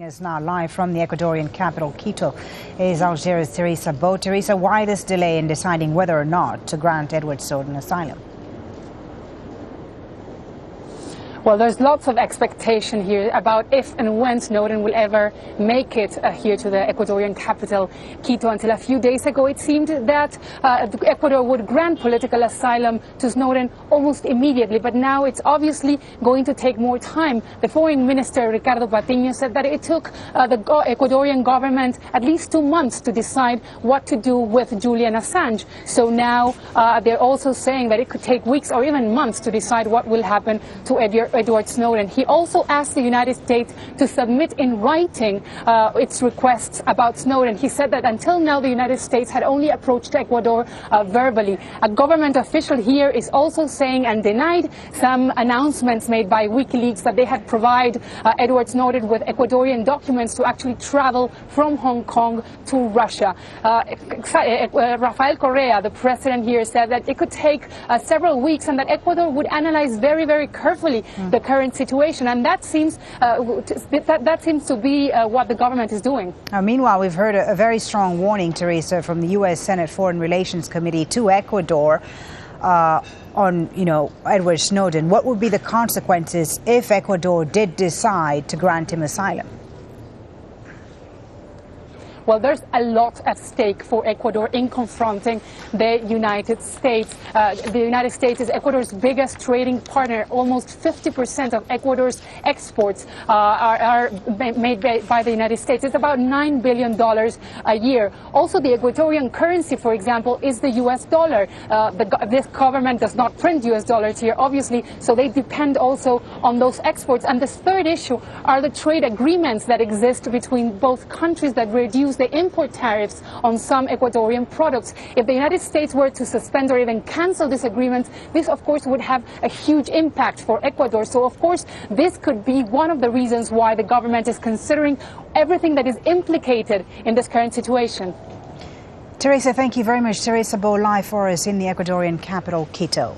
Joining us now live from the Ecuadorian capital, Quito, is Al Jazeera's Teresa. Teresa, why this delay in deciding whether or not to grant Edward Snowden asylum? Well, there's lots of expectation here about if and when Snowden will ever make it here to the Ecuadorian capital, Quito. Until a few days ago, it seemed that Ecuador would grant political asylum to Snowden almost immediately. But now it's obviously going to take more time. The foreign minister, Ricardo Patiño, said that it took the Ecuadorian government at least 2 months to decide what to do with Julian Assange. So now they're also saying that it could take weeks or even months to decide what will happen to Edward Snowden. He also asked the United States to submit in writing its requests about Snowden. He said that until now the United States had only approached Ecuador verbally. A government official here is also saying and denied some announcements made by WikiLeaks that they had provided Edward Snowden with Ecuadorian documents to actually travel from Hong Kong to Russia. Rafael Correa, the president here, said that it could take several weeks and that Ecuador would analyze very, very carefully the current situation, and that seems to be what the government is doing. Meanwhile, we've heard a very strong warning, Teresa, from the U.S. Senate Foreign Relations Committee to Ecuador on, Edward Snowden. What would be the consequences if Ecuador did decide to grant him asylum? Well, there's a lot at stake for Ecuador in confronting the United States. The United States is Ecuador's biggest trading partner. Almost 50% of Ecuador's exports are made by the United States. It's about $9 billion a year. Also, the Ecuadorian currency, for example, is the U.S. dollar. This government does not print U.S. dollars here, obviously, so they depend also on those exports. And the third issue are the trade agreements that exist between both countries that reduce the import tariffs on some Ecuadorian products. If the United States were to suspend or even cancel this agreement, this of course would have a huge impact for Ecuador. So of course this could be one of the reasons why the government is considering everything that is implicated in this current situation. Teresa, thank you very much. Teresa live for us in the Ecuadorian capital, Quito.